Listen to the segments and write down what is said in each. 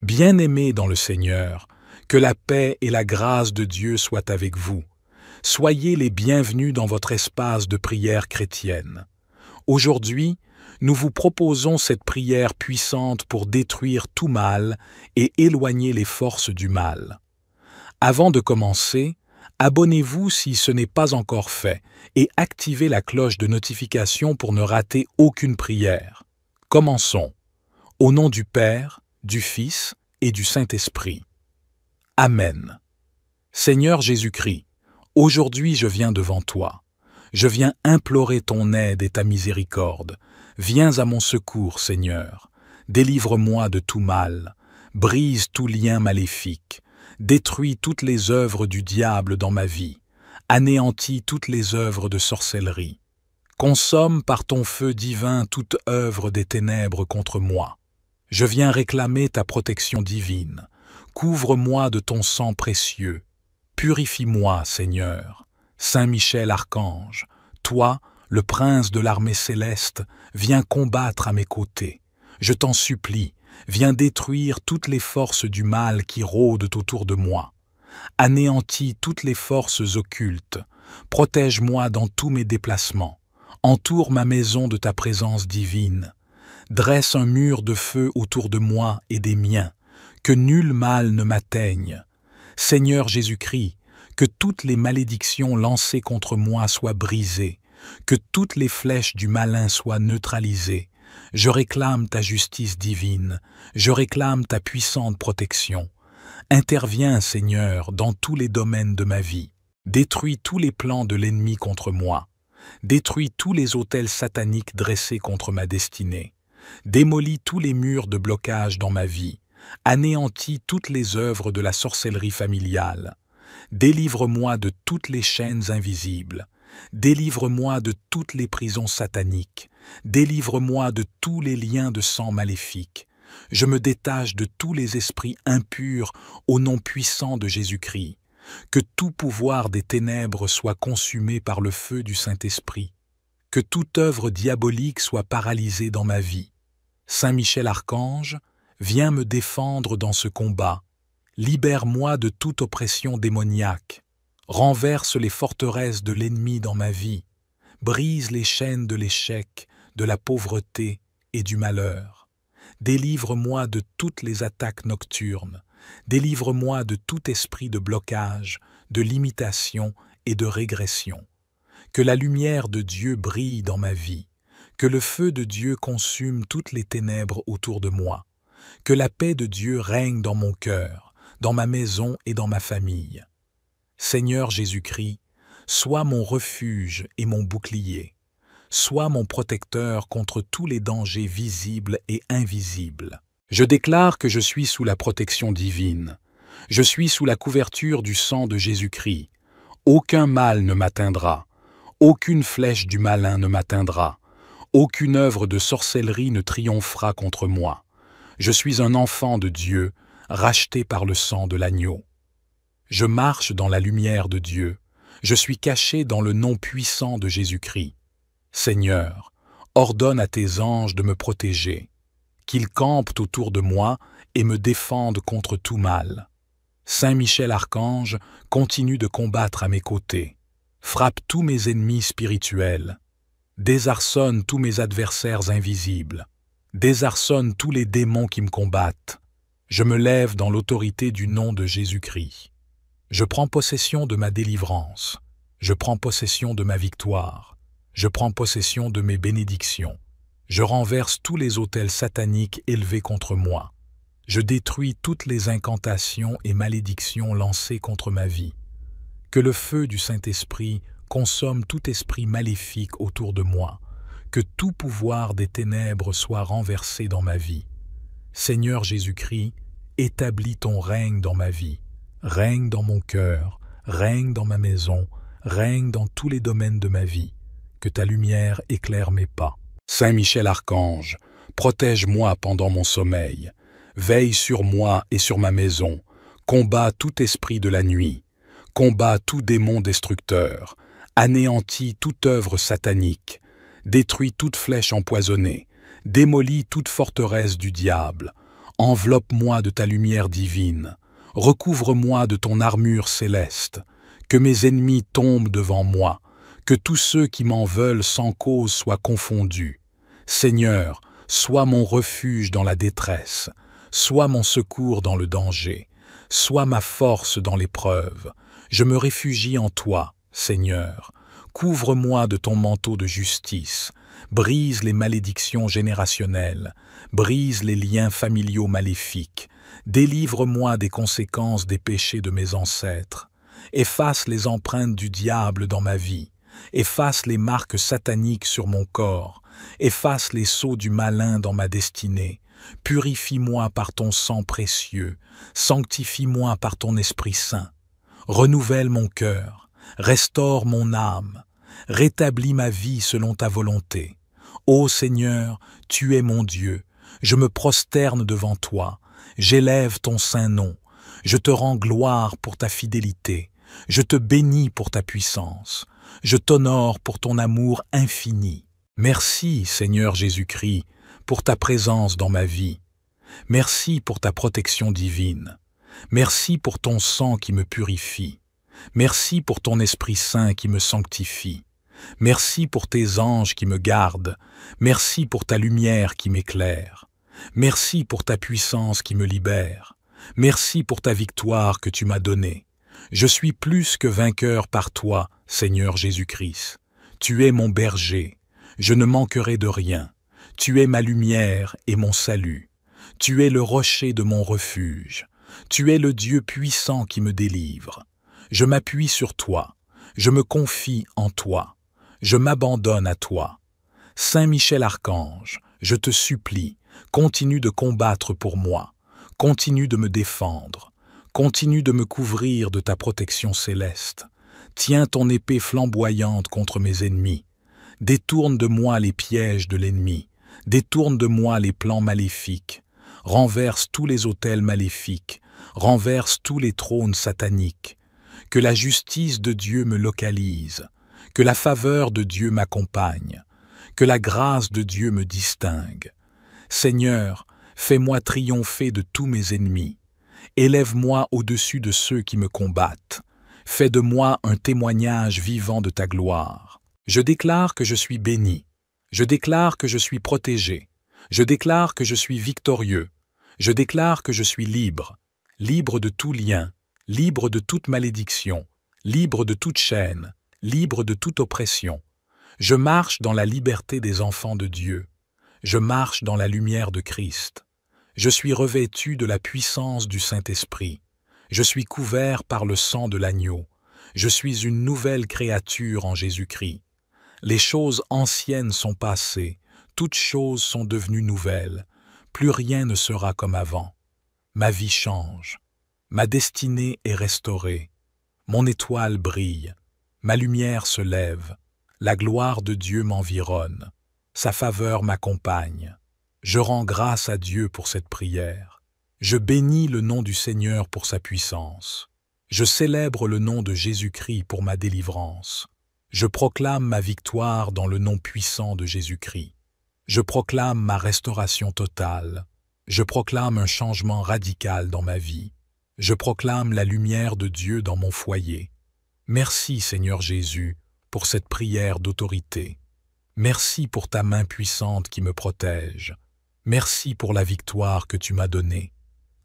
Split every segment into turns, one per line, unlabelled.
Bien-aimés dans le Seigneur, que la paix et la grâce de Dieu soient avec vous. Soyez les bienvenus dans votre espace de prière chrétienne. Aujourd'hui, nous vous proposons cette prière puissante pour détruire tout mal et éloigner les forces du mal. Avant de commencer, abonnez-vous si ce n'est pas encore fait et activez la cloche de notification pour ne rater aucune prière. Commençons. Au nom du Père, du Fils et du Saint-Esprit. Amen. Seigneur Jésus-Christ, aujourd'hui je viens devant toi. Je viens implorer ton aide et ta miséricorde. Viens à mon secours, Seigneur. Délivre-moi de tout mal. Brise tout lien maléfique. Détruis toutes les œuvres du diable dans ma vie. Anéantis toutes les œuvres de sorcellerie. Consomme par ton feu divin toute œuvre des ténèbres contre moi. Je viens réclamer ta protection divine. Couvre-moi de ton sang précieux. Purifie-moi, Seigneur. Saint Michel Archange, toi, le prince de l'armée céleste, viens combattre à mes côtés. Je t'en supplie, viens détruire toutes les forces du mal qui rôdent autour de moi. Anéantis toutes les forces occultes. Protège-moi dans tous mes déplacements. Entoure ma maison de ta présence divine. Dresse un mur de feu autour de moi et des miens, que nul mal ne m'atteigne. Seigneur Jésus-Christ, que toutes les malédictions lancées contre moi soient brisées, que toutes les flèches du malin soient neutralisées. Je réclame ta justice divine, je réclame ta puissante protection. Interviens, Seigneur, dans tous les domaines de ma vie. Détruis tous les plans de l'ennemi contre moi. Détruis tous les autels sataniques dressés contre ma destinée. Démolis tous les murs de blocage dans ma vie. Anéantis toutes les œuvres de la sorcellerie familiale. Délivre-moi de toutes les chaînes invisibles. Délivre-moi de toutes les prisons sataniques. Délivre-moi de tous les liens de sang maléfiques. Je me détache de tous les esprits impurs au nom puissant de Jésus-Christ. Que tout pouvoir des ténèbres soit consumé par le feu du Saint-Esprit. Que toute œuvre diabolique soit paralysée dans ma vie. Saint Michel Archange, viens me défendre dans ce combat. Libère-moi de toute oppression démoniaque. Renverse les forteresses de l'ennemi dans ma vie. Brise les chaînes de l'échec, de la pauvreté et du malheur. Délivre-moi de toutes les attaques nocturnes. Délivre-moi de tout esprit de blocage, de limitation et de régression. Que la lumière de Dieu brille dans ma vie. Que le feu de Dieu consume toutes les ténèbres autour de moi. Que la paix de Dieu règne dans mon cœur, dans ma maison et dans ma famille. Seigneur Jésus-Christ, sois mon refuge et mon bouclier. Sois mon protecteur contre tous les dangers visibles et invisibles. Je déclare que je suis sous la protection divine. Je suis sous la couverture du sang de Jésus-Christ. Aucun mal ne m'atteindra. Aucune flèche du malin ne m'atteindra. Aucune œuvre de sorcellerie ne triomphera contre moi. Je suis un enfant de Dieu, racheté par le sang de l'agneau. Je marche dans la lumière de Dieu. Je suis caché dans le nom puissant de Jésus-Christ. Seigneur, ordonne à tes anges de me protéger, qu'ils campent autour de moi et me défendent contre tout mal. Saint Michel Archange continue de combattre à mes côtés. Frappe tous mes ennemis spirituels. Désarçonne tous mes adversaires invisibles. Désarçonne tous les démons qui me combattent. Je me lève dans l'autorité du nom de Jésus-Christ. Je prends possession de ma délivrance. Je prends possession de ma victoire. Je prends possession de mes bénédictions. Je renverse tous les autels sataniques élevés contre moi. Je détruis toutes les incantations et malédictions lancées contre ma vie. Que le feu du Saint-Esprit consomme tout esprit maléfique autour de moi, que tout pouvoir des ténèbres soit renversé dans ma vie. Seigneur Jésus-Christ, établis ton règne dans ma vie, règne dans mon cœur, règne dans ma maison, règne dans tous les domaines de ma vie, que ta lumière éclaire mes pas. Saint Michel Archange, protège-moi pendant mon sommeil, veille sur moi et sur ma maison, combat tout esprit de la nuit, combat tout démon destructeur, anéantis toute œuvre satanique, détruis toute flèche empoisonnée, démolis toute forteresse du diable, Enveloppe-moi de ta lumière divine, recouvre-moi de ton armure céleste, que mes ennemis tombent devant moi, que tous ceux qui m'en veulent sans cause soient confondus. Seigneur, sois mon refuge dans la détresse, sois mon secours dans le danger, sois ma force dans l'épreuve. Je me réfugie en toi, Seigneur. Couvre-moi de ton manteau de justice, brise les malédictions générationnelles, brise les liens familiaux maléfiques, délivre-moi des conséquences des péchés de mes ancêtres, efface les empreintes du diable dans ma vie, efface les marques sataniques sur mon corps, efface les sceaux du malin dans ma destinée, purifie-moi par ton sang précieux, sanctifie-moi par ton Esprit Saint, renouvelle mon cœur, restaure mon âme, rétablis ma vie selon ta volonté. Ô Seigneur, tu es mon Dieu, je me prosterne devant toi, j'élève ton saint nom, je te rends gloire pour ta fidélité, je te bénis pour ta puissance, je t'honore pour ton amour infini. Merci, Seigneur Jésus-Christ, pour ta présence dans ma vie. Merci pour ta protection divine. Merci pour ton sang qui me purifie. Merci pour ton Esprit Saint qui me sanctifie. Merci pour tes anges qui me gardent. Merci pour ta lumière qui m'éclaire. Merci pour ta puissance qui me libère. Merci pour ta victoire que tu m'as donnée. Je suis plus que vainqueur par toi, Seigneur Jésus-Christ. Tu es mon berger. Je ne manquerai de rien. Tu es ma lumière et mon salut. Tu es le rocher de mon refuge. Tu es le Dieu puissant qui me délivre. Je m'appuie sur toi. Je me confie en toi. Je m'abandonne à toi. Saint Michel Archange, je te supplie, continue de combattre pour moi. Continue de me défendre. Continue de me couvrir de ta protection céleste. Tiens ton épée flamboyante contre mes ennemis. Détourne de moi les pièges de l'ennemi. Détourne de moi les plans maléfiques. Renverse tous les autels maléfiques. Renverse tous les trônes sataniques. Que la justice de Dieu me localise. Que la faveur de Dieu m'accompagne. Que la grâce de Dieu me distingue. Seigneur, fais-moi triompher de tous mes ennemis. Élève-moi au-dessus de ceux qui me combattent. Fais de moi un témoignage vivant de ta gloire. Je déclare que je suis béni. Je déclare que je suis protégé. Je déclare que je suis victorieux. Je déclare que je suis libre. Libre de tout lien. Libre de toute malédiction. Libre de toute chaîne. Libre de toute oppression. Je marche dans la liberté des enfants de Dieu. Je marche dans la lumière de Christ. Je suis revêtu de la puissance du Saint-Esprit. Je suis couvert par le sang de l'agneau. Je suis une nouvelle créature en Jésus-Christ. Les choses anciennes sont passées, toutes choses sont devenues nouvelles. Plus rien ne sera comme avant. Ma vie change. Ma destinée est restaurée. Mon étoile brille. Ma lumière se lève. La gloire de Dieu m'environne. Sa faveur m'accompagne. Je rends grâce à Dieu pour cette prière. Je bénis le nom du Seigneur pour sa puissance. Je célèbre le nom de Jésus-Christ pour ma délivrance. Je proclame ma victoire dans le nom puissant de Jésus-Christ. Je proclame ma restauration totale. Je proclame un changement radical dans ma vie. Je proclame la lumière de Dieu dans mon foyer. Merci, Seigneur Jésus, pour cette prière d'autorité. Merci pour ta main puissante qui me protège. Merci pour la victoire que tu m'as donnée.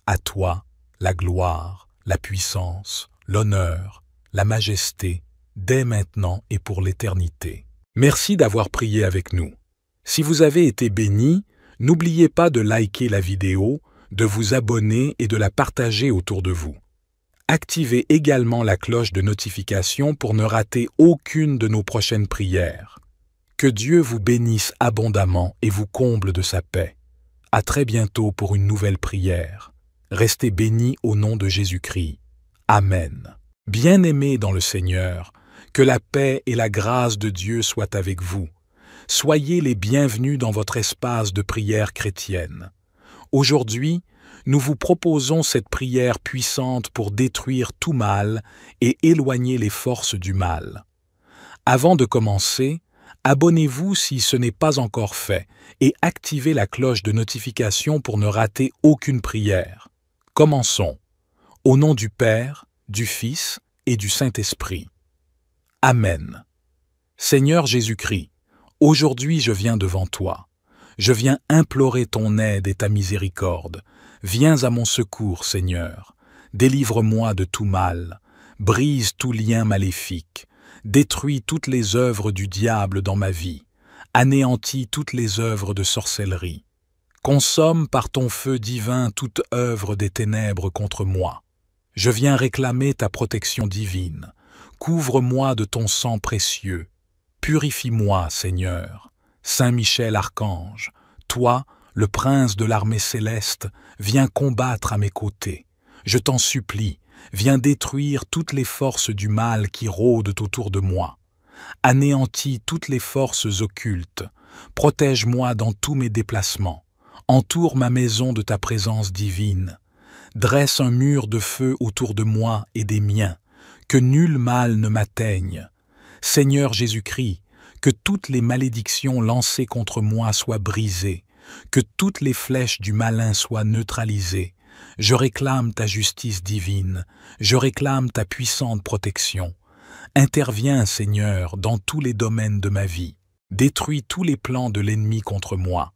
À toi, la gloire, la puissance, l'honneur, la majesté, dès maintenant et pour l'éternité. Merci d'avoir prié avec nous. Si vous avez été béni, n'oubliez pas de liker la vidéo, de vous abonner et de la partager autour de vous. Activez également la cloche de notification pour ne rater aucune de nos prochaines prières. Que Dieu vous bénisse abondamment et vous comble de sa paix. À très bientôt pour une nouvelle prière. Restez bénis au nom de Jésus-Christ. Amen. Bien-aimés dans le Seigneur, que la paix et la grâce de Dieu soient avec vous. Soyez les bienvenus dans votre espace de prière chrétienne. Aujourd'hui, nous vous proposons cette prière puissante pour détruire tout mal et éloigner les forces du mal. Avant de commencer, Abonnez-vous si ce n'est pas encore fait et activez la cloche de notification pour ne rater aucune prière. Commençons. Au nom du Père, du Fils et du Saint-Esprit. Amen. Seigneur Jésus-Christ, aujourd'hui je viens devant toi. Je viens implorer ton aide et ta miséricorde. Viens à mon secours, Seigneur. Délivre-moi de tout mal. Brise tout lien maléfique. Détruis toutes les œuvres du diable dans ma vie. Anéantis toutes les œuvres de sorcellerie. Consomme par ton feu divin toute œuvre des ténèbres contre moi. Je viens réclamer ta protection divine. Couvre-moi de ton sang précieux. Purifie-moi, Seigneur. Saint Michel Archange, toi, le prince de l'armée céleste, viens combattre à mes côtés. Je t'en supplie, viens détruire toutes les forces du mal qui rôdent autour de moi. Anéantis toutes les forces occultes. Protège-moi dans tous mes déplacements. Entoure ma maison de ta présence divine. Dresse un mur de feu autour de moi et des miens. Que nul mal ne m'atteigne. Seigneur Jésus-Christ, que toutes les malédictions lancées contre moi soient brisées, que toutes les flèches du malin soient neutralisées. Je réclame ta justice divine, je réclame ta puissante protection. Interviens, Seigneur, dans tous les domaines de ma vie. Détruis tous les plans de l'ennemi contre moi.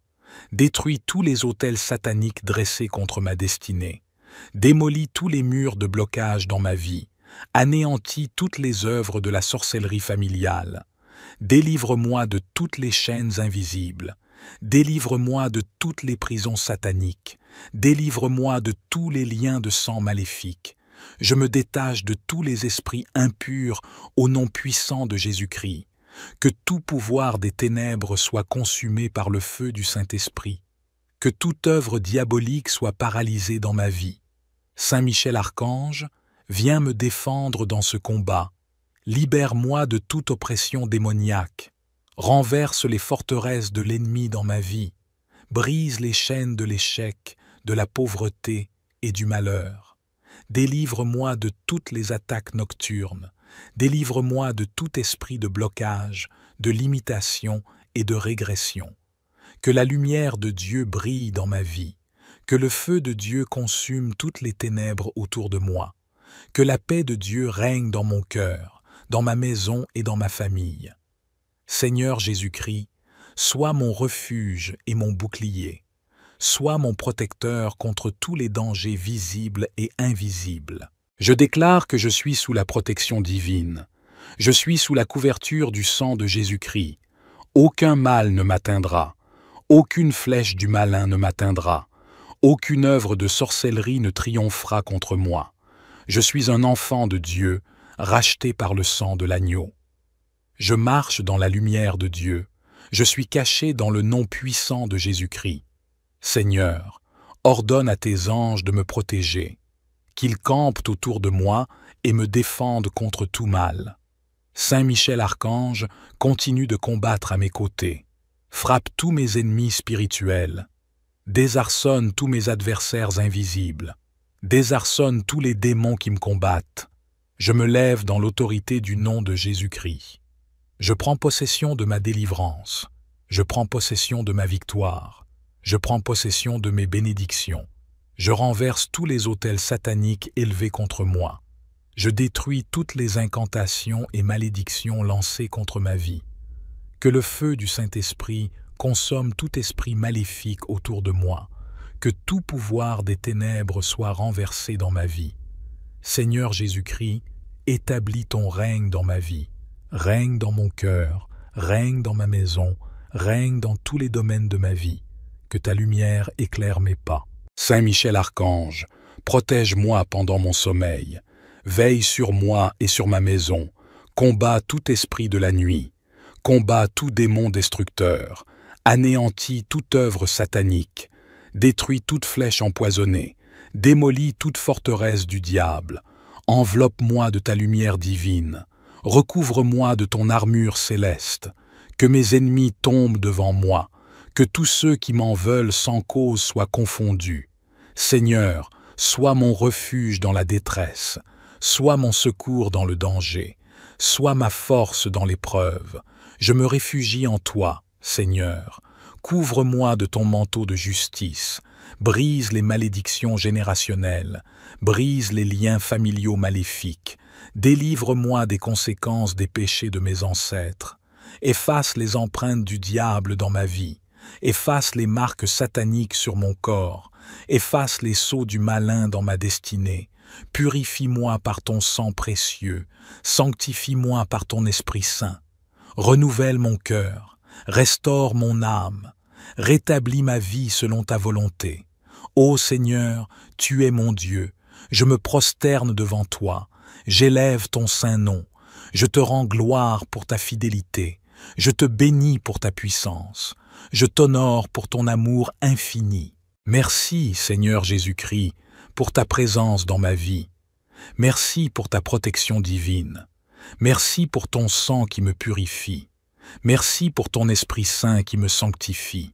Détruis tous les autels sataniques dressés contre ma destinée. Démolis tous les murs de blocage dans ma vie. Anéantis toutes les œuvres de la sorcellerie familiale. Délivre-moi de toutes les chaînes invisibles. Délivre-moi de toutes les prisons sataniques. Délivre-moi de tous les liens de sang maléfiques. Je me détache de tous les esprits impurs au nom puissant de Jésus-Christ. Que tout pouvoir des ténèbres soit consumé par le feu du Saint-Esprit. Que toute œuvre diabolique soit paralysée dans ma vie. Saint Michel Archange, viens me défendre dans ce combat. Libère-moi de toute oppression démoniaque. Renverse les forteresses de l'ennemi dans ma vie. Brise les chaînes de l'échec, de la pauvreté et du malheur. Délivre-moi de toutes les attaques nocturnes. Délivre-moi de tout esprit de blocage, de limitation et de régression. Que la lumière de Dieu brille dans ma vie. Que le feu de Dieu consume toutes les ténèbres autour de moi. Que la paix de Dieu règne dans mon cœur, dans ma maison et dans ma famille. Seigneur Jésus-Christ, sois mon refuge et mon bouclier. Sois mon protecteur contre tous les dangers visibles et invisibles. Je déclare que je suis sous la protection divine. Je suis sous la couverture du sang de Jésus-Christ. Aucun mal ne m'atteindra. Aucune flèche du malin ne m'atteindra. Aucune œuvre de sorcellerie ne triomphera contre moi. Je suis un enfant de Dieu, racheté par le sang de l'agneau. Je marche dans la lumière de Dieu. Je suis caché dans le nom puissant de Jésus-Christ. Seigneur, ordonne à tes anges de me protéger, qu'ils campent autour de moi et me défendent contre tout mal. Saint Michel Archange continue de combattre à mes côtés. Frappe tous mes ennemis spirituels. Désarçonne tous mes adversaires invisibles. Désarçonne tous les démons qui me combattent. Je me lève dans l'autorité du nom de Jésus-Christ. Je prends possession de ma délivrance. Je prends possession de ma victoire. Je prends possession de mes bénédictions. Je renverse tous les autels sataniques élevés contre moi. Je détruis toutes les incantations et malédictions lancées contre ma vie. Que le feu du Saint-Esprit consomme tout esprit maléfique autour de moi. Que tout pouvoir des ténèbres soit renversé dans ma vie. Seigneur Jésus-Christ, établis ton règne dans ma vie. Règne dans mon cœur, règne dans ma maison, règne dans tous les domaines de ma vie. Que ta lumière éclaire mes pas. Saint Michel Archange, protège-moi pendant mon sommeil. Veille sur moi et sur ma maison. Combat tout esprit de la nuit. Combat tout démon destructeur. Anéantis toute œuvre satanique. Détruis toute flèche empoisonnée. Démolis toute forteresse du diable. Enveloppe-moi de ta lumière divine. Recouvre-moi de ton armure céleste. Que mes ennemis tombent devant moi. Que tous ceux qui m'en veulent sans cause soient confondus. Seigneur, sois mon refuge dans la détresse. Sois mon secours dans le danger. Sois ma force dans l'épreuve. Je me réfugie en toi, Seigneur. Couvre-moi de ton manteau de justice. Brise les malédictions générationnelles. Brise les liens familiaux maléfiques. Délivre-moi des conséquences des péchés de mes ancêtres. Efface les empreintes du diable dans ma vie. Efface les marques sataniques sur mon corps. Efface les sceaux du malin dans ma destinée. Purifie-moi par ton sang précieux. Sanctifie-moi par ton Esprit Saint. Renouvelle mon cœur. Restaure mon âme. Rétablis ma vie selon ta volonté. Ô Seigneur, tu es mon Dieu. Je me prosterne devant toi. J'élève ton saint nom. Je te rends gloire pour ta fidélité. Je te bénis pour ta puissance. Je t'honore pour ton amour infini. Merci, Seigneur Jésus-Christ, pour ta présence dans ma vie. Merci pour ta protection divine. Merci pour ton sang qui me purifie. Merci pour ton Esprit Saint qui me sanctifie.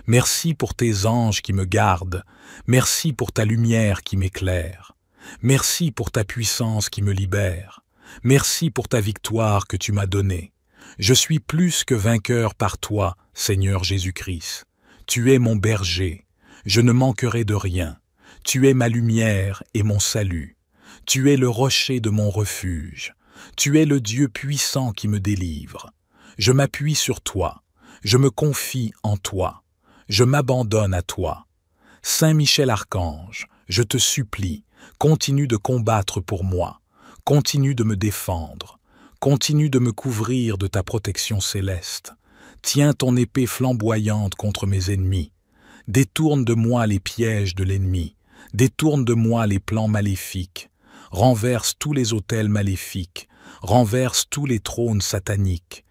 Merci pour tes anges qui me gardent. Merci pour ta lumière qui m'éclaire. Merci pour ta puissance qui me libère. Merci pour ta victoire que tu m'as donnée. Je suis plus que vainqueur par toi, Seigneur Jésus-Christ. Tu es mon berger. Je ne manquerai de rien. Tu es ma lumière et mon salut. Tu es le rocher de mon refuge. Tu es le Dieu puissant qui me délivre. Je m'appuie sur toi. Je me confie en toi. Je m'abandonne à toi. Saint Michel Archange, je te supplie, continue de combattre pour moi. Continue de me défendre. Continue de me couvrir de ta protection céleste. Tiens ton épée flamboyante contre mes ennemis. Détourne de moi les pièges de l'ennemi. Détourne de moi les plans maléfiques. Renverse tous les autels maléfiques. Renverse tous les trônes sataniques.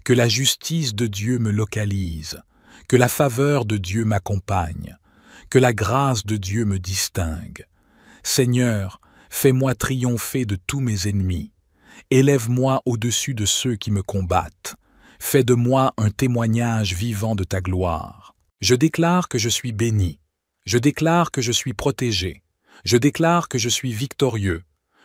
Que la justice de Dieu me localise. Que la faveur de Dieu m'accompagne. Que la grâce de Dieu me distingue. Seigneur, fais-moi triompher de tous mes ennemis. Élève-moi au-dessus de ceux qui me combattent. Fais de moi un témoignage vivant de ta gloire. Je déclare que je suis béni. Je déclare que je suis protégé. Je déclare que je suis victorieux.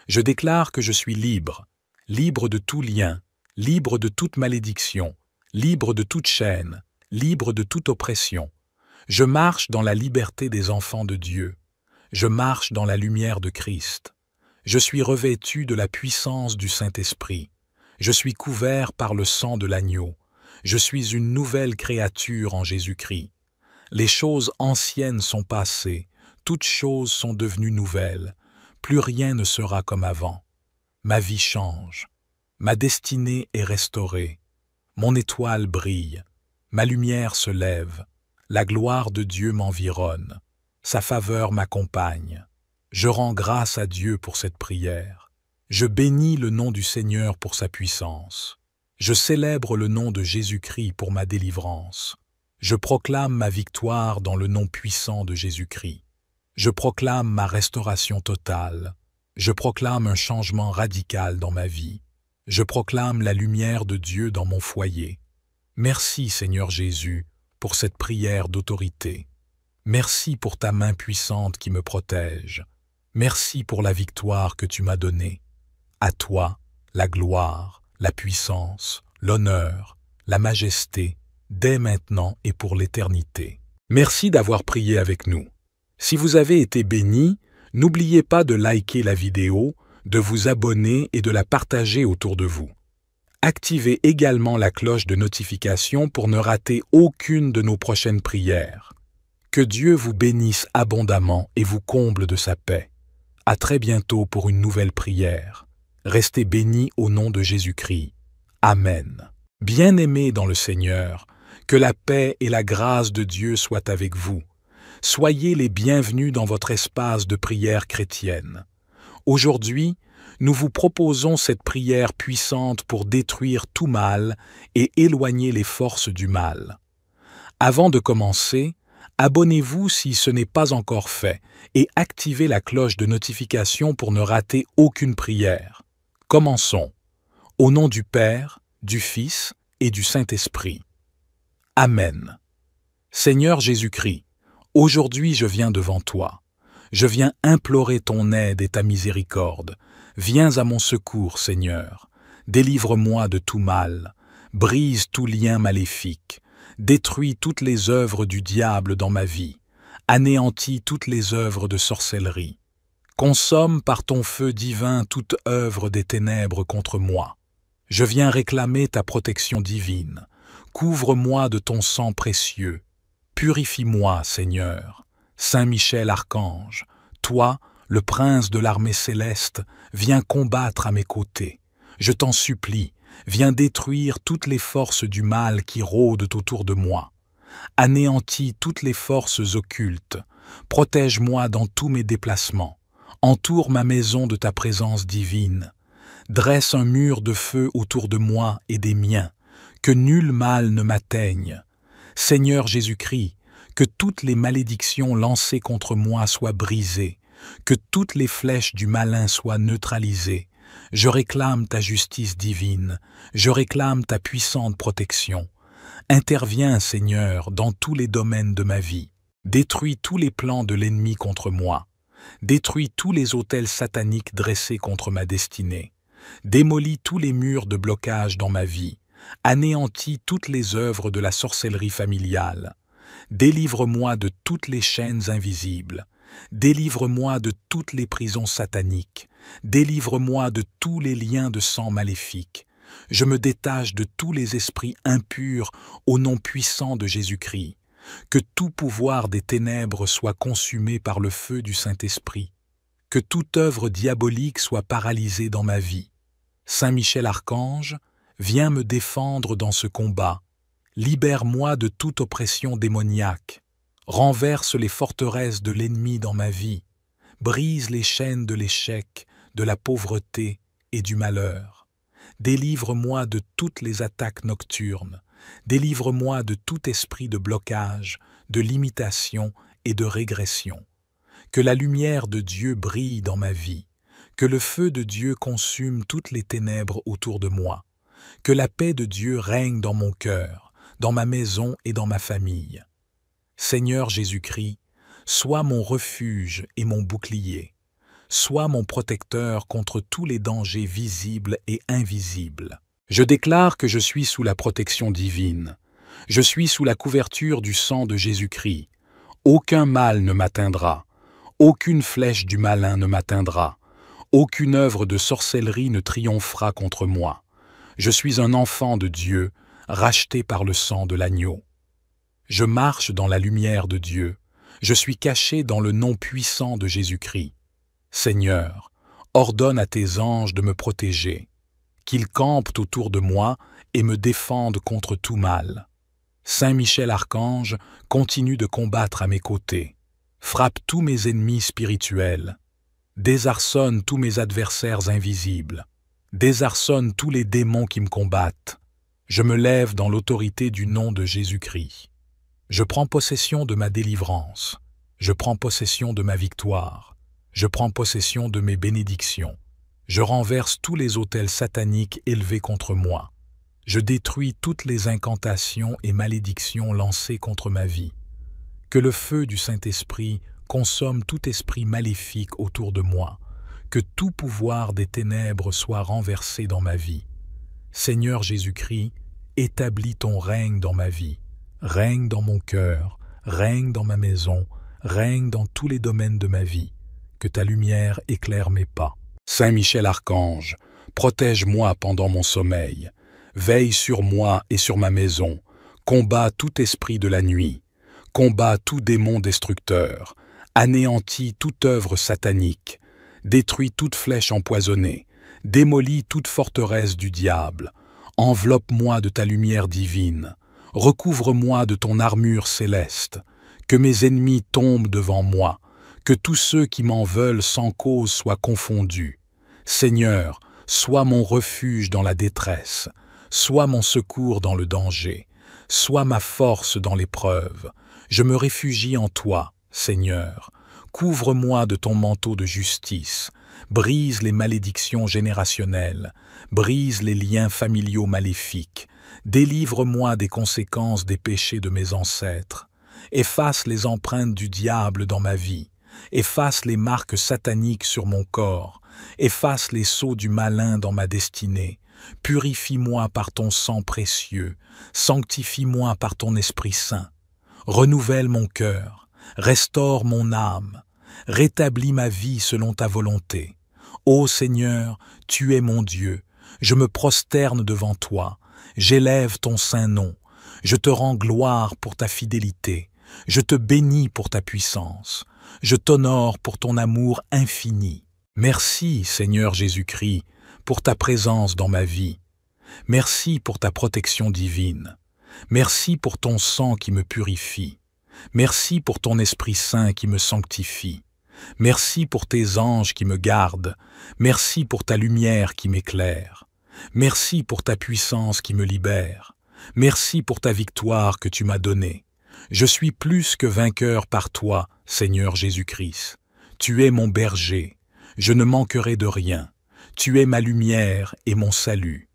Je déclare que je suis libre. Libre de tout lien. Libre de toute malédiction. Libre de toute chaîne. Libre de toute oppression. Je marche dans la liberté des enfants de Dieu. Je marche dans la lumière de Christ. Je suis revêtu de la puissance du Saint-Esprit. Je suis couvert par le sang de l'agneau. Je suis une nouvelle créature en Jésus-Christ. Les choses anciennes sont passées, toutes choses sont devenues nouvelles. Plus rien ne sera comme avant. Ma vie change. Ma destinée est restaurée. Mon étoile brille. Ma lumière se lève. La gloire de Dieu m'environne. Sa faveur m'accompagne. Je rends grâce à Dieu pour cette prière. Je bénis le nom du Seigneur pour sa puissance. Je célèbre le nom de Jésus-Christ pour ma délivrance. Je proclame ma victoire dans le nom puissant de Jésus-Christ. Je proclame ma restauration totale. Je proclame un changement radical dans ma vie. Je proclame la lumière de Dieu dans mon foyer. Merci, Seigneur Jésus, pour cette prière d'autorité. Merci pour ta main puissante qui me protège. Merci pour la victoire que tu m'as donnée. À toi, la gloire, la puissance, l'honneur, la majesté, dès maintenant et pour l'éternité. Merci d'avoir prié avec nous. Si vous avez été béni, n'oubliez pas de liker la vidéo, de vous abonner et de la partager autour de vous. Activez également la cloche de notification pour ne rater aucune de nos prochaines prières. Que Dieu vous bénisse abondamment et vous comble de sa paix. À très bientôt pour une nouvelle prière. Restez bénis au nom de Jésus-Christ. Amen. Bien-aimés dans le Seigneur, que la paix et la grâce de Dieu soient avec vous. Soyez les bienvenus dans votre espace de prière chrétienne. Aujourd'hui, nous vous proposons cette prière puissante pour détruire tout mal et éloigner les forces du mal. Avant de commencer, abonnez-vous si ce n'est pas encore fait et activez la cloche de notification pour ne rater aucune prière. Commençons. Au nom du Père, du Fils et du Saint-Esprit. Amen. Seigneur Jésus-Christ, aujourd'hui je viens devant toi. Je viens implorer ton aide et ta miséricorde. Viens à mon secours, Seigneur. Délivre-moi de tout mal. brise tout lien maléfique, détruis toutes les œuvres du diable dans ma vie, anéantis toutes les œuvres de sorcellerie. Consomme par ton feu divin toute œuvre des ténèbres contre moi. Je viens réclamer ta protection divine. Couvre-moi de ton sang précieux. Purifie-moi, Seigneur. Saint Michel Archange, toi, le prince de l'armée céleste, viens combattre à mes côtés. Je t'en supplie, viens détruire toutes les forces du mal qui rôdent autour de moi. Anéantis toutes les forces occultes. Protège-moi dans tous mes déplacements. Entoure ma maison de ta présence divine. Dresse un mur de feu autour de moi et des miens, que nul mal ne m'atteigne. Seigneur Jésus-Christ, que toutes les malédictions lancées contre moi soient brisées, que toutes les flèches du malin soient neutralisées. Je réclame ta justice divine, je réclame ta puissante protection. Interviens, Seigneur, dans tous les domaines de ma vie. Détruis tous les plans de l'ennemi contre moi. Détruis tous les autels sataniques dressés contre ma destinée. Démolis tous les murs de blocage dans ma vie. Anéantis toutes les œuvres de la sorcellerie familiale. Délivre-moi de toutes les chaînes invisibles. Délivre-moi de toutes les prisons sataniques. Délivre-moi de tous les liens de sang maléfiques. Je me détache de tous les esprits impurs au nom puissant de Jésus-Christ. Que tout pouvoir des ténèbres soit consumé par le feu du Saint-Esprit. Que toute œuvre diabolique soit paralysée dans ma vie. Saint Michel Archange, viens me défendre dans ce combat. Libère-moi de toute oppression démoniaque. Renverse les forteresses de l'ennemi dans ma vie. Brise les chaînes de l'échec, de la pauvreté et du malheur. Délivre-moi de toutes les attaques nocturnes. Délivre-moi de tout esprit de blocage, de limitation et de régression. Que la lumière de Dieu brille dans ma vie. Que le feu de Dieu consume toutes les ténèbres autour de moi. Que la paix de Dieu règne dans mon cœur, dans ma maison et dans ma famille. Seigneur Jésus-Christ, sois mon refuge et mon bouclier. Sois mon protecteur contre tous les dangers visibles et invisibles. Je déclare que je suis sous la protection divine. Je suis sous la couverture du sang de Jésus-Christ. Aucun mal ne m'atteindra. Aucune flèche du malin ne m'atteindra. Aucune œuvre de sorcellerie ne triomphera contre moi. Je suis un enfant de Dieu, racheté par le sang de l'agneau. Je marche dans la lumière de Dieu. Je suis caché dans le nom puissant de Jésus-Christ. Seigneur, ordonne à tes anges de me protéger, qu'ils campent autour de moi et me défendent contre tout mal. Saint Michel Archange continue de combattre à mes côtés. Frappe tous mes ennemis spirituels. Désarçonne tous mes adversaires invisibles. Désarçonne tous les démons qui me combattent. Je me lève dans l'autorité du nom de Jésus-Christ. Je prends possession de ma délivrance. Je prends possession de ma victoire. Je prends possession de mes bénédictions. Je renverse tous les autels sataniques élevés contre moi. Je détruis toutes les incantations et malédictions lancées contre ma vie. Que le feu du Saint-Esprit consomme tout esprit maléfique autour de moi. Que tout pouvoir des ténèbres soit renversé dans ma vie. Seigneur Jésus-Christ, établis ton règne dans ma vie. Règne dans mon cœur, règne dans ma maison, règne dans tous les domaines de ma vie. Que ta lumière éclaire mes pas. Saint Michel Archange, protège-moi pendant mon sommeil. Veille sur moi et sur ma maison. Combat tout esprit de la nuit. Combat tout démon destructeur. Anéantis toute œuvre satanique. Détruis toute flèche empoisonnée. Démolis toute forteresse du diable. Enveloppe-moi de ta lumière divine. Recouvre-moi de ton armure céleste. Que mes ennemis tombent devant moi. Que tous ceux qui m'en veulent sans cause soient confondus. Seigneur, sois mon refuge dans la détresse. Sois mon secours dans le danger. Sois ma force dans l'épreuve. Je me réfugie en toi, Seigneur. Couvre-moi de ton manteau de justice. Brise les malédictions générationnelles. Brise les liens familiaux maléfiques. Délivre-moi des conséquences des péchés de mes ancêtres. Efface les empreintes du diable dans ma vie. Efface les marques sataniques sur mon corps. Efface les sceaux du malin dans ma destinée. Purifie-moi par ton sang précieux, sanctifie-moi par ton Esprit Saint. Renouvelle mon cœur, restaure mon âme, rétablis ma vie selon ta volonté. Ô Seigneur, tu es mon Dieu, je me prosterne devant toi, j'élève ton saint nom, je te rends gloire pour ta fidélité, je te bénis pour ta puissance, je t'honore pour ton amour infini. Merci, Seigneur Jésus-Christ, pour ta présence dans ma vie. Merci pour ta protection divine. Merci pour ton sang qui me purifie. Merci pour ton Esprit Saint qui me sanctifie. Merci pour tes anges qui me gardent. Merci pour ta lumière qui m'éclaire. Merci pour ta puissance qui me libère. Merci pour ta victoire que tu m'as donnée. Je suis plus que vainqueur par toi, Seigneur Jésus-Christ. Tu es mon berger. Je ne manquerai de rien. Tu es ma lumière et mon salut.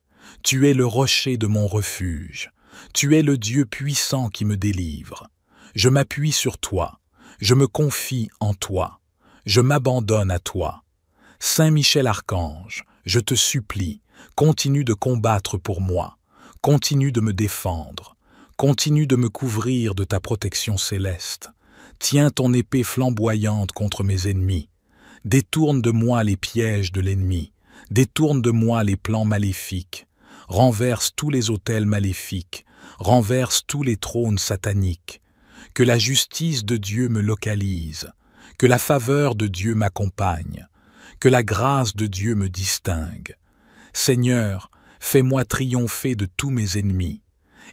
Tu es le rocher de mon refuge. Tu es le Dieu puissant qui me délivre. Je m'appuie sur toi. Je me confie en toi. Je m'abandonne à toi. Saint Michel Archange, je te supplie, continue de combattre pour moi. Continue de me défendre. Continue de me couvrir de ta protection céleste. Tiens ton épée flamboyante contre mes ennemis. Détourne de moi les pièges de l'ennemi. Détourne de moi les plans maléfiques. Renverse tous les autels maléfiques. Renverse tous les trônes sataniques. Que la justice de Dieu me localise. Que la faveur de Dieu m'accompagne. Que la grâce de Dieu me distingue. Seigneur, fais-moi triompher de tous mes ennemis.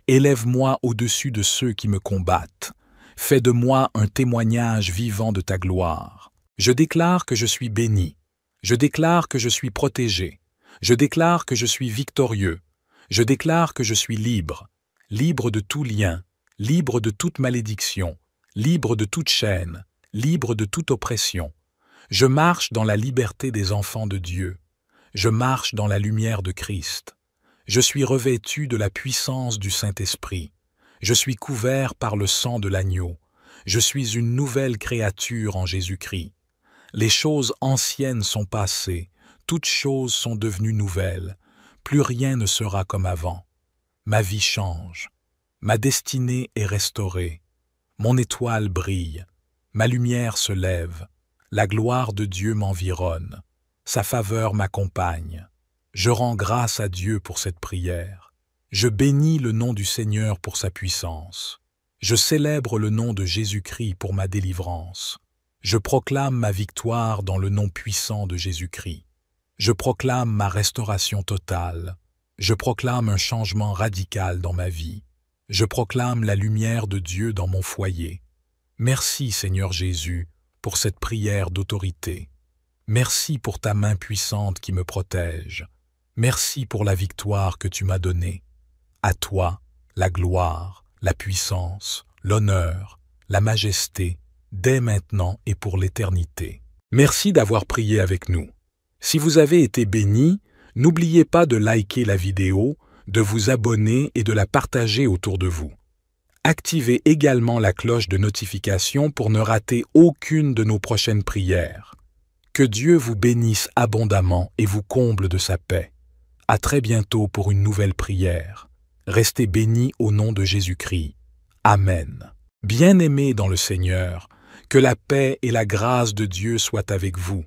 Élève-moi au-dessus de ceux qui me combattent. Fais de moi un témoignage vivant de ta gloire. Je déclare que je suis béni. Je déclare que je suis protégé. Je déclare que je suis victorieux. Je déclare que je suis libre. Libre de tout lien. Libre de toute malédiction. Libre de toute chaîne. Libre de toute oppression. Je marche dans la liberté des enfants de Dieu. Je marche dans la lumière de Christ. Je suis revêtu de la puissance du Saint-Esprit. Je suis couvert par le sang de l'agneau. Je suis une nouvelle créature en Jésus-Christ. Les choses anciennes sont passées, toutes choses sont devenues nouvelles. Plus rien ne sera comme avant. Ma vie change. Ma destinée est restaurée. Mon étoile brille. Ma lumière se lève. La gloire de Dieu m'environne. Sa faveur m'accompagne. Je rends grâce à Dieu pour cette prière. Je bénis le nom du Seigneur pour sa puissance. Je célèbre le nom de Jésus-Christ pour ma délivrance. Je proclame ma victoire dans le nom puissant de Jésus-Christ. Je proclame ma restauration totale. Je proclame un changement radical dans ma vie. Je proclame la lumière de Dieu dans mon foyer. Merci, Seigneur Jésus, pour cette prière d'autorité. Merci pour ta main puissante qui me protège. Merci pour la victoire que tu m'as donnée. À toi, la gloire, la puissance, l'honneur, la majesté, dès maintenant et pour l'éternité. Merci d'avoir prié avec nous. Si vous avez été béni, n'oubliez pas de liker la vidéo, de vous abonner et de la partager autour de vous. Activez également la cloche de notification pour ne rater aucune de nos prochaines prières. Que Dieu vous bénisse abondamment et vous comble de sa paix. À très bientôt pour une nouvelle prière. Restez bénis au nom de Jésus-Christ. Amen. Bien-aimés dans le Seigneur, que la paix et la grâce de Dieu soient avec vous.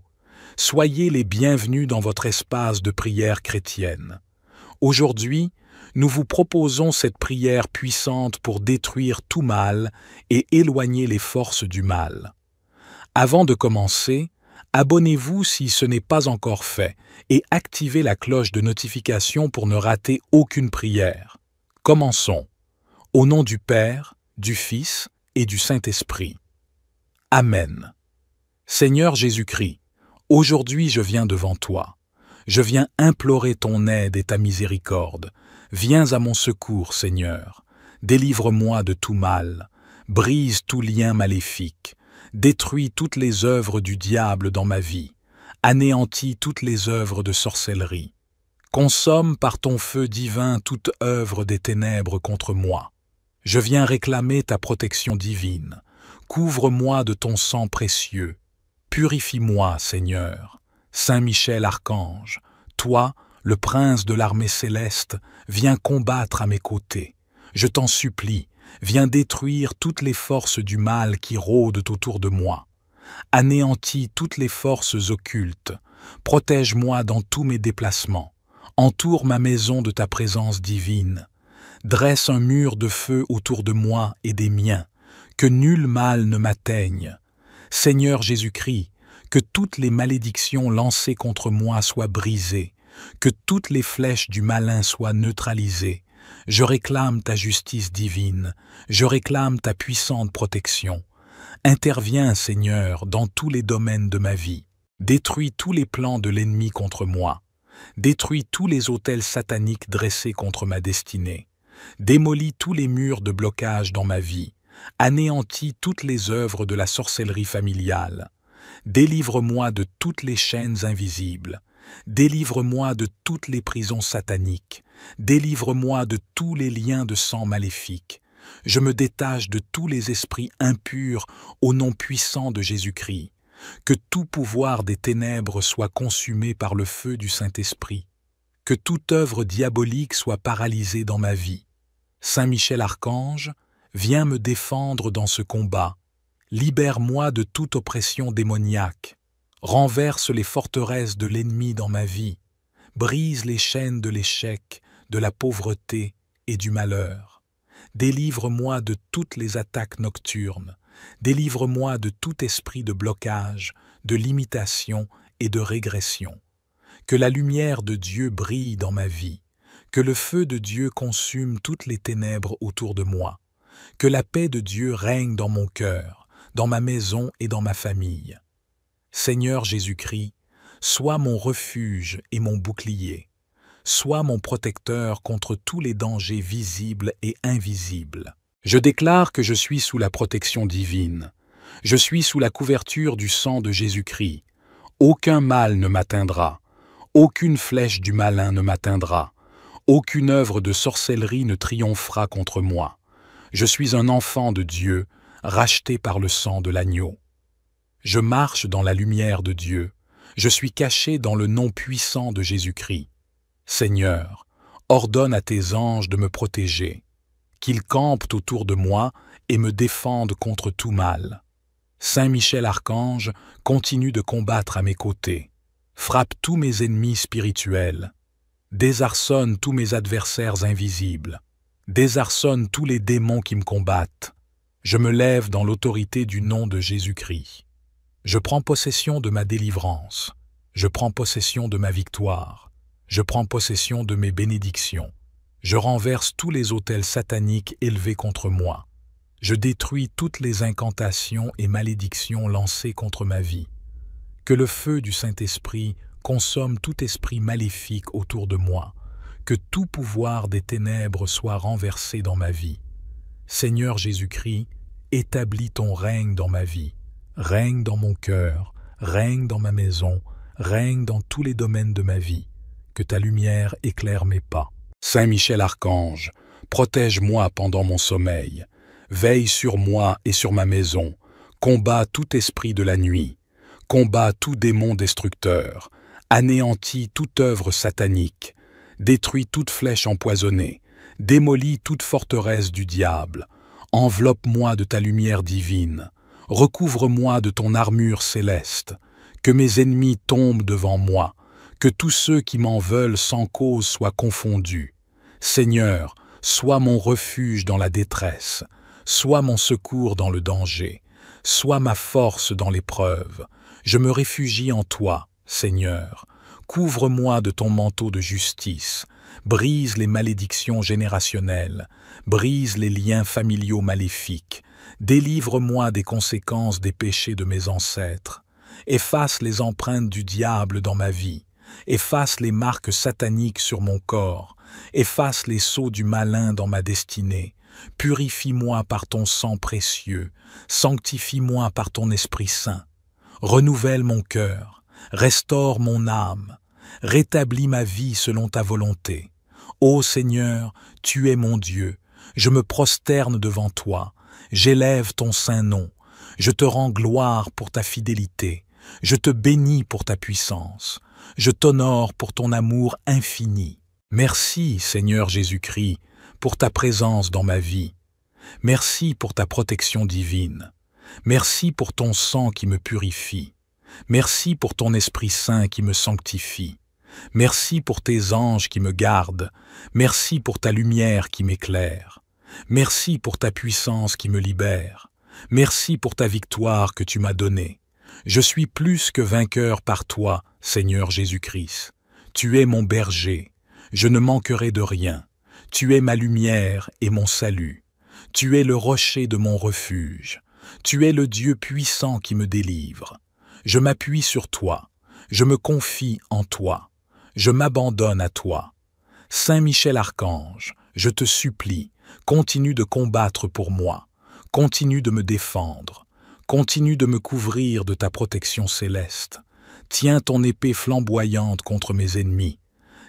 Soyez les bienvenus dans votre espace de prière chrétienne. Aujourd'hui, nous vous proposons cette prière puissante pour détruire tout mal et éloigner les forces du mal. Avant de commencer, abonnez-vous si ce n'est pas encore fait et activez la cloche de notification pour ne rater aucune prière. Commençons. Au nom du Père, du Fils et du Saint-Esprit. Amen. Seigneur Jésus-Christ, aujourd'hui je viens devant toi. Je viens implorer ton aide et ta miséricorde. Viens à mon secours, Seigneur. Délivre-moi de tout mal. Brise tout lien maléfique. Détruis toutes les œuvres du diable dans ma vie. Anéantis toutes les œuvres de sorcellerie. Consomme par ton feu divin toute œuvre des ténèbres contre moi. Je viens réclamer ta protection divine. Couvre-moi de ton sang précieux. Purifie-moi, Seigneur. Saint Michel Archange, toi, le prince de l'armée céleste, viens combattre à mes côtés. Je t'en supplie, viens détruire toutes les forces du mal qui rôdent autour de moi. Anéantis toutes les forces occultes. Protège-moi dans tous mes déplacements. Entoure ma maison de ta présence divine. Dresse un mur de feu autour de moi et des miens. Que nul mal ne m'atteigne. Seigneur Jésus-Christ, que toutes les malédictions lancées contre moi soient brisées, que toutes les flèches du malin soient neutralisées. Je réclame ta justice divine, je réclame ta puissante protection. Interviens, Seigneur, dans tous les domaines de ma vie. Détruis tous les plans de l'ennemi contre moi. Détruis tous les autels sataniques dressés contre ma destinée. Démolis tous les murs de blocage dans ma vie. Anéantis toutes les œuvres de la sorcellerie familiale. Délivre-moi de toutes les chaînes invisibles. Délivre-moi de toutes les prisons sataniques. Délivre-moi de tous les liens de sang maléfiques. Je me détache de tous les esprits impurs au nom puissant de Jésus-Christ. Que tout pouvoir des ténèbres soit consumé par le feu du Saint-Esprit. Que toute œuvre diabolique soit paralysée dans ma vie. Saint Michel Archange, viens me défendre dans ce combat. Libère-moi de toute oppression démoniaque. Renverse les forteresses de l'ennemi dans ma vie. Brise les chaînes de l'échec, de la pauvreté et du malheur. Délivre-moi de toutes les attaques nocturnes. Délivre-moi de tout esprit de blocage, de limitation et de régression. Que la lumière de Dieu brille dans ma vie. Que le feu de Dieu consume toutes les ténèbres autour de moi. Que la paix de Dieu règne dans mon cœur, dans ma maison et dans ma famille. Seigneur Jésus-Christ, sois mon refuge et mon bouclier. Sois mon protecteur contre tous les dangers visibles et invisibles. Je déclare que je suis sous la protection divine. Je suis sous la couverture du sang de Jésus-Christ. Aucun mal ne m'atteindra. Aucune flèche du malin ne m'atteindra. Aucune œuvre de sorcellerie ne triomphera contre moi. Je suis un enfant de Dieu, racheté par le sang de l'agneau. Je marche dans la lumière de Dieu. Je suis caché dans le nom puissant de Jésus-Christ. Seigneur, ordonne à tes anges de me protéger, qu'ils campent autour de moi et me défendent contre tout mal. Saint Michel Archange continue de combattre à mes côtés. Frappe tous mes ennemis spirituels. Désarçonne tous mes adversaires invisibles. Désarçonne tous les démons qui me combattent. Je me lève dans l'autorité du nom de Jésus-Christ. Je prends possession de ma délivrance. Je prends possession de ma victoire. Je prends possession de mes bénédictions. Je renverse tous les autels sataniques élevés contre moi. Je détruis toutes les incantations et malédictions lancées contre ma vie. Que le feu du Saint-Esprit consomme tout esprit maléfique autour de moi. Que tout pouvoir des ténèbres soit renversé dans ma vie. Seigneur Jésus-Christ, établis ton règne dans ma vie. Règne dans mon cœur, règne dans ma maison, règne dans tous les domaines de ma vie. Que ta lumière éclaire mes pas. Saint Michel Archange, protège-moi pendant mon sommeil. Veille sur moi et sur ma maison. Combat tout esprit de la nuit. Combat tout démon destructeur. Anéantis toute œuvre satanique. Détruis toute flèche empoisonnée. Démolis toute forteresse du diable. Enveloppe-moi de ta lumière divine. Recouvre-moi de ton armure céleste. Que mes ennemis tombent devant moi. Que tous ceux qui m'en veulent sans cause soient confondus. Seigneur, sois mon refuge dans la détresse. Sois mon secours dans le danger. Sois ma force dans l'épreuve. Je me réfugie en toi, Seigneur. Couvre-moi de ton manteau de justice. Brise les malédictions générationnelles. Brise les liens familiaux maléfiques. Délivre-moi des conséquences des péchés de mes ancêtres. Efface les empreintes du diable dans ma vie. Efface les marques sataniques sur mon corps. Efface les sceaux du malin dans ma destinée. Purifie-moi par ton sang précieux. Sanctifie-moi par ton Esprit Saint. Renouvelle mon cœur. Restaure mon âme. Rétablis ma vie selon ta volonté. Ô Seigneur, tu es mon Dieu. Je me prosterne devant toi. J'élève ton saint nom. Je te rends gloire pour ta fidélité. Je te bénis pour ta puissance. Je t'honore pour ton amour infini. Merci, Seigneur Jésus-Christ, pour ta présence dans ma vie. Merci pour ta protection divine. Merci pour ton sang qui me purifie. Merci pour ton Esprit Saint qui me sanctifie. Merci pour tes anges qui me gardent. Merci pour ta lumière qui m'éclaire. Merci pour ta puissance qui me libère. Merci pour ta victoire que tu m'as donnée. Je suis plus que vainqueur par toi, Seigneur Jésus-Christ. Tu es mon berger. Je ne manquerai de rien. Tu es ma lumière et mon salut. Tu es le rocher de mon refuge. Tu es le Dieu puissant qui me délivre. Je m'appuie sur toi. Je me confie en toi. Je m'abandonne à toi. Saint Michel Archange, je te supplie, continue de combattre pour moi. Continue de me défendre. Continue de me couvrir de ta protection céleste. Tiens ton épée flamboyante contre mes ennemis.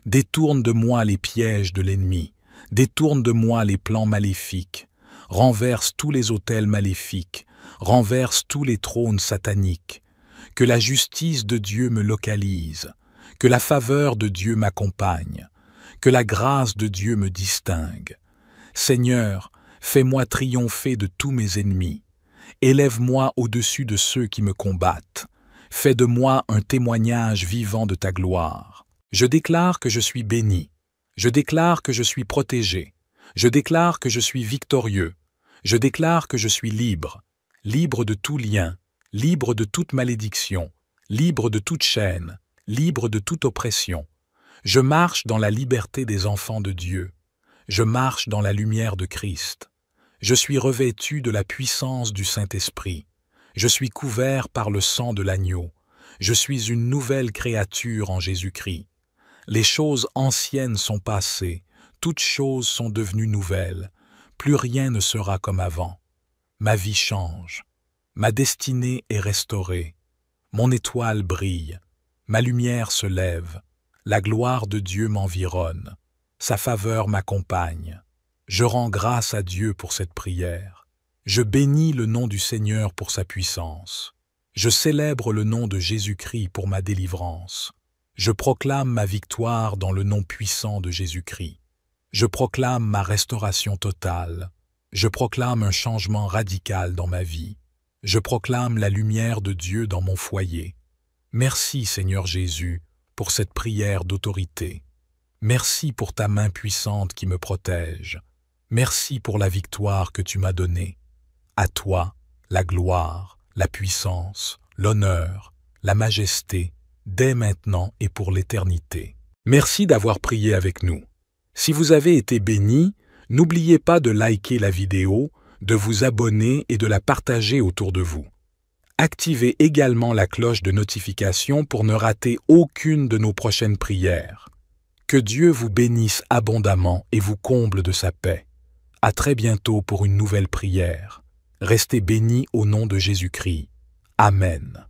Détourne de moi les pièges de l'ennemi. Détourne de moi les plans maléfiques. Renverse tous les autels maléfiques. Renverse tous les trônes sataniques. Que la justice de Dieu me localise. Que la faveur de Dieu m'accompagne. Que la grâce de Dieu me distingue. Seigneur, fais-moi triompher de tous mes ennemis. Élève-moi au-dessus de ceux qui me combattent. Fais de moi un témoignage vivant de ta gloire. Je déclare que je suis béni. Je déclare que je suis protégé. Je déclare que je suis victorieux. Je déclare que je suis libre. Libre de tout lien. Libre de toute malédiction. Libre de toute chaîne. Libre de toute oppression. Je marche dans la liberté des enfants de Dieu. Je marche dans la lumière de Christ. Je suis revêtu de la puissance du Saint-Esprit. Je suis couvert par le sang de l'agneau. Je suis une nouvelle créature en Jésus-Christ. Les choses anciennes sont passées, toutes choses sont devenues nouvelles. Plus rien ne sera comme avant. Ma vie change. Ma destinée est restaurée. Mon étoile brille. Ma lumière se lève. La gloire de Dieu m'environne. Sa faveur m'accompagne. Je rends grâce à Dieu pour cette prière. Je bénis le nom du Seigneur pour sa puissance. Je célèbre le nom de Jésus-Christ pour ma délivrance. Je proclame ma victoire dans le nom puissant de Jésus-Christ. Je proclame ma restauration totale. Je proclame un changement radical dans ma vie. Je proclame la lumière de Dieu dans mon foyer. Merci, Seigneur Jésus, pour cette prière d'autorité. Merci pour ta main puissante qui me protège. Merci pour la victoire que tu m'as donnée. À toi, la gloire, la puissance, l'honneur, la majesté, dès maintenant et pour l'éternité. Merci d'avoir prié avec nous. Si vous avez été béni, n'oubliez pas de liker la vidéo, de vous abonner et de la partager autour de vous. Activez également la cloche de notification pour ne rater aucune de nos prochaines prières. Que Dieu vous bénisse abondamment et vous comble de sa paix. À très bientôt pour une nouvelle prière. Restez bénis au nom de Jésus-Christ. Amen.